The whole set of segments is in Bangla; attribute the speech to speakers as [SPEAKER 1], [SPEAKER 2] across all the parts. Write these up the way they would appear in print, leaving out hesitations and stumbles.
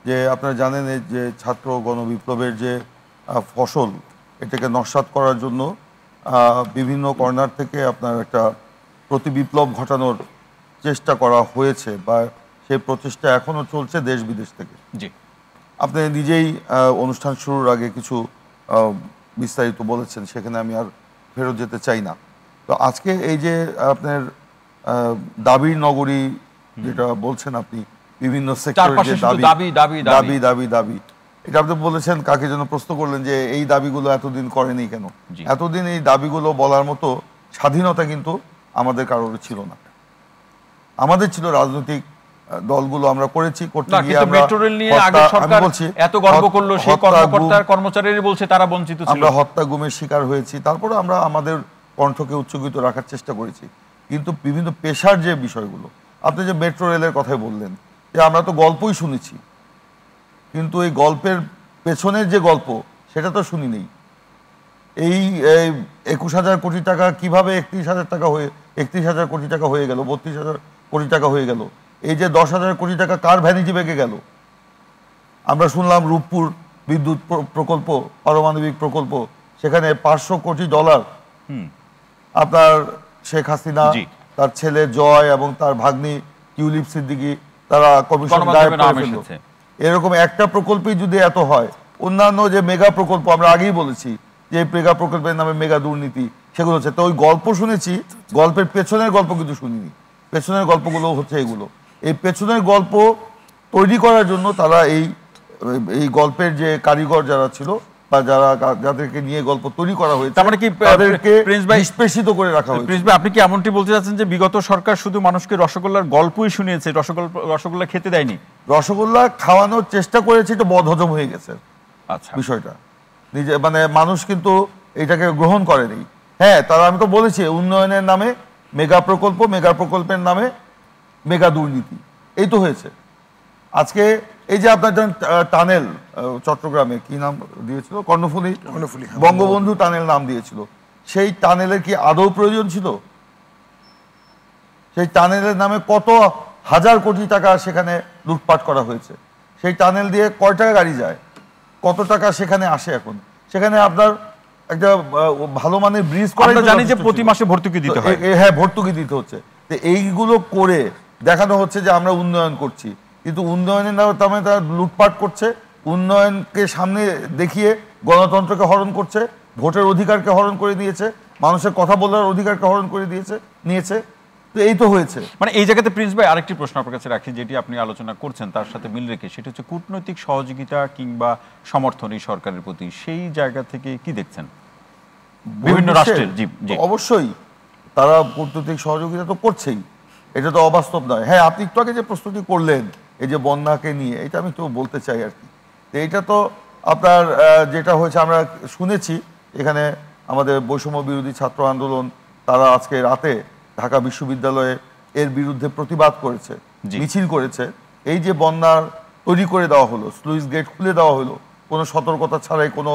[SPEAKER 1] যে আপনারা জানেন এই যে ছাত্র গণবিপ্লবের যে ফসল, এটাকে নস্যাৎ করার জন্য বিভিন্ন কর্নার থেকে আপনার একটা প্রতিবিপ্লব ঘটানোর চেষ্টা করা হয়েছে, বা সেই প্রচেষ্টা এখনও চলছে দেশ বিদেশ থেকে।
[SPEAKER 2] জি,
[SPEAKER 1] আপনি নিজেই অনুষ্ঠান শুরুর আগে কিছু বিস্তারিত বলেছেন, সেখানে আমি আর ফেরত যেতে চাই না। তো আজকে এই যে আপনার দাবির নগরী যেটা বলছেন আপনি, বিভিন্ন সেক্টরে যে দাবি এটা আপনি বলেছেন, কাকে যেন প্রশ্ন করলেন যে এই দাবিগুলো এতদিন করেনি কেন। এতদিন এই দাবিগুলো বলার মতো স্বাধীনতা কিন্তু আমাদের কারোর ছিল না। আমাদের ছিল রাজনৈতিক দলগুলো, আমরা করেছি, করতে গিয়ে আমরা হত্যা গুমের শিকার হয়েছি, তারপরে আমরা আমাদের কণ্ঠকে উচ্চকিত রাখার চেষ্টা করেছি। কিন্তু বিভিন্ন পেশার যে বিষয়গুলো, আপনি যে মেট্রো রেলের কথাই বললেন, যে আমরা তো গল্পই শুনেছি, কিন্তু এই গল্পের পেছনের যে গল্প সেটা তো শুনি নেই। এই 21,000 কোটি টাকা কিভাবে 31,000 কোটি টাকা হয়ে গেল, 32,000 কোটি টাকা হয়ে গেল। এই যে 10,000 কোটি টাকা কার ভ্যানিটি ব্যাগে গেল। আমরা শুনলাম রূপপুর বিদ্যুৎ প্রকল্প, পারমাণবিক প্রকল্প, সেখানে $500 কোটি আপনার শেখ হাসিনা, তার ছেলে জয় এবং তার ভাগ্নি টিউলিপ সিদ্দিকী তারা কমিশন দায়ের করে ফেলল। এরকম একটা প্রকল্পই যদি এত হয়, অন্যান্য যে মেগা প্রকল্প আমরা আগেই বলেছি যে মেগা প্রকল্পের নামে মেগা দুর্নীতি, সেগুলো হচ্ছে। তো ওই গল্প শুনেছি, গল্পের পেছনের গল্প কিন্তু শুনিনি। পেছনের গল্পগুলো হচ্ছে এগুলো। এই পেছনের গল্প তৈরি করার জন্য তারা এই গল্পের যে কারিগর যারা ছিল, বা যাদেরকে নিয়ে গল্প তৈরি করা হয়েছে,
[SPEAKER 2] তার মানে কি
[SPEAKER 1] তাদেরকে নিষ্পেষিত করে রাখা হয়েছে।
[SPEAKER 2] প্রিন্স ভাই, আপনি কি এমনটি বলতে চাচ্ছেন যে বিগত সরকার শুধু মানুষকে রসগোল্লার গল্পই শুনিয়েছে, রসগোল্লা খেতে দেয়নি?
[SPEAKER 1] রসগোল্লা খাওয়ানোর চেষ্টা করেছে, তো বদহজম হয়ে গেছে
[SPEAKER 2] আচ্ছা
[SPEAKER 1] বিষয়টা। নিজে মানে মানুষ কিন্তু এটাকে গ্রহণ করেনি। হ্যাঁ, তারা, আমি তো বলেছি, উন্নয়নের নামে মেগা প্রকল্প, মেগা প্রকল্পের নামে মেগা দুর্নীতি, এই তো হয়েছে। আজকে এই যে আপনার টানেল চট্টগ্রামে কি নাম দিয়েছিল, কর্ণফুলী বঙ্গবন্ধু টানেল নাম দিয়েছিল, সেই টানেলের কি আদৌ প্রয়োজন ছিল? সেই টানেলের নামে কত হাজার কোটি টাকা সেখানে লুটপাট করা হয়েছে। সেই টানেল দিয়ে কয় টাকা গাড়ি যায়, কত টাকা সেখানে আসে এখন? সেখানে আপনার একটা ভালো মানের ব্রিজ করে,
[SPEAKER 2] জানি যে প্রতি মাসে ভর্তুকি দিতে হয়।
[SPEAKER 1] হ্যাঁ, ভর্তুকি দিতে হচ্ছে। তো এইগুলো করে দেখানো হচ্ছে যে আমরা উন্নয়ন করছি, কিন্তু উন্নয়নের নামে তারা লুটপাট করছে। উন্নয়নকে সামনে দেখিয়ে গণতন্ত্রকে হরণ করছে, ভোটের অধিকারকে হরণ করে দিয়েছে, মানুষের কথা বলার অধিকারকে হরণ করে নিয়েছে। তো এই তো হয়েছে।
[SPEAKER 2] মানে এই জায়গাতে প্রিন্স ভাই আরেকটি প্রশ্ন আপনার কাছে রাখি, যেটি আপনি আলোচনা করছেন তার সাথে মিল রেখে, সেটা হচ্ছে কূটনৈতিক সহযোগিতা কিংবা সমর্থন এই সরকারের প্রতি, সেই জায়গা থেকে কি দেখছেন বিভিন্ন রাষ্ট্রের?
[SPEAKER 1] অবশ্যই তারা কূটনৈতিক সহযোগিতা তো করছেই, এটা তো অবাস্তব নয়। হ্যাঁ, আপনি একটু আগে যে প্রশ্নটি করলেন এই যে বন্যাকে নিয়ে, এটা আমি একটু বলতে চাই আর কি। এইটা তো আপনার যেটা হয়েছে আমরা শুনেছি, এখানে আমাদের বৈষম্য বিরোধী ছাত্র আন্দোলন তারা আজকে রাতে ঢাকা বিশ্ববিদ্যালয়ে এর বিরুদ্ধে প্রতিবাদ করেছে, মিছিল করেছে। এই যে বন্যার তৈরি করে দেওয়া হলো, স্লুইস গেট খুলে দেওয়া হলো কোনো সতর্কতা ছাড়াই, কোনো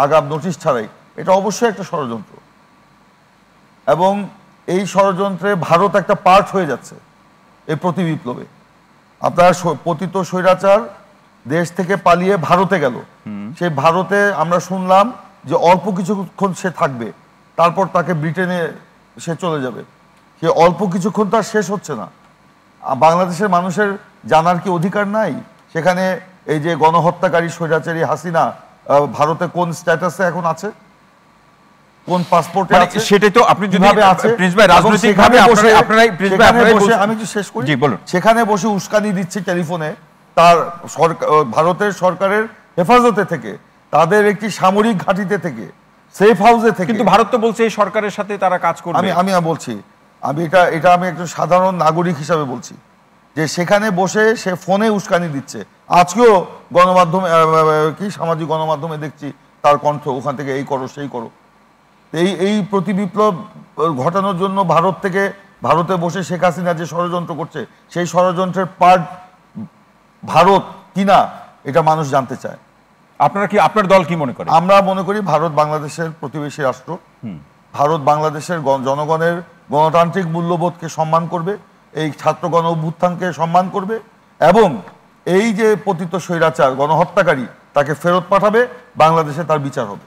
[SPEAKER 1] আগাম নোটিশ ছাড়াই, এটা অবশ্যই একটা ষড়যন্ত্র। এবং এই ষড়যন্ত্রে ভারত একটা পার্ট হয়ে যাচ্ছে এই প্রতিবিপ্লবে। আপনার পতিত স্বৈরাচার দেশ থেকে পালিয়ে ভারতে গেল, সেই ভারতে আমরা শুনলাম যে অল্প কিছুক্ষণ সে থাকবে, তারপর তাকে ব্রিটেনে সে চলে যাবে। সে অল্প কিছুক্ষণ তার শেষ হচ্ছে না। বাংলাদেশের মানুষের জানার কি অধিকার নাই সেখানে এই যে গণহত্যাকারী স্বৈরাচারী হাসিনা ভারতে কোন স্ট্যাটাসে এখন আছে, কোন পাসপোর্টে আছে, সেটাই তো আপনি যেভাবে আছে প্রিন্স ভাই রাজনৈতিকভাবে আপনারাই প্রিন্স ভাই আপনারাই বসে, আমি কি শেষ করি, জি বলুন, সেখানে বসে উস্কানি দিচ্ছে টেলিফোনে তার ভারতের সরকারের হেফাজতে থেকে, তাদের একটি সামরিক ঘাঁটিতে থেকে, সেফ হাউসে থেকে। কিন্তু ভারত তো বলছে এই সরকারের সাথে তারা কাজ করবে। আমি বলছি, এটা আমি একজন সাধারণ নাগরিক হিসাবে বলছি যে সেখানে বসে সে ফোনে উস্কানি দিচ্ছে। আজকেও গণমাধ্যমে কি সামাজিক গণমাধ্যমে দেখছি তার কণ্ঠ, ওখান থেকে এই করো সেই করো। এই প্রতিবিপ্লব ঘটানোর জন্য ভারতে বসে শেখ হাসিনা যে ষড়যন্ত্র করছে, সেই ষড়যন্ত্রের পার্ট ভারত কিনা এটা মানুষ জানতে চায়। আপনার দল কি মনে করে? আমরা মনে করি ভারত বাংলাদেশের প্রতিবেশী রাষ্ট্র। ভারত বাংলাদেশের জনগণের গণতান্ত্রিক মূল্যবোধকে সম্মান করবে, এই ছাত্র গণ অভ্যুত্থানকে সম্মান করবে, এবং এই যে পতিত স্বৈরাচার গণহত্যাকারী তাকে ফেরত পাঠাবে, বাংলাদেশে তার বিচার হবে।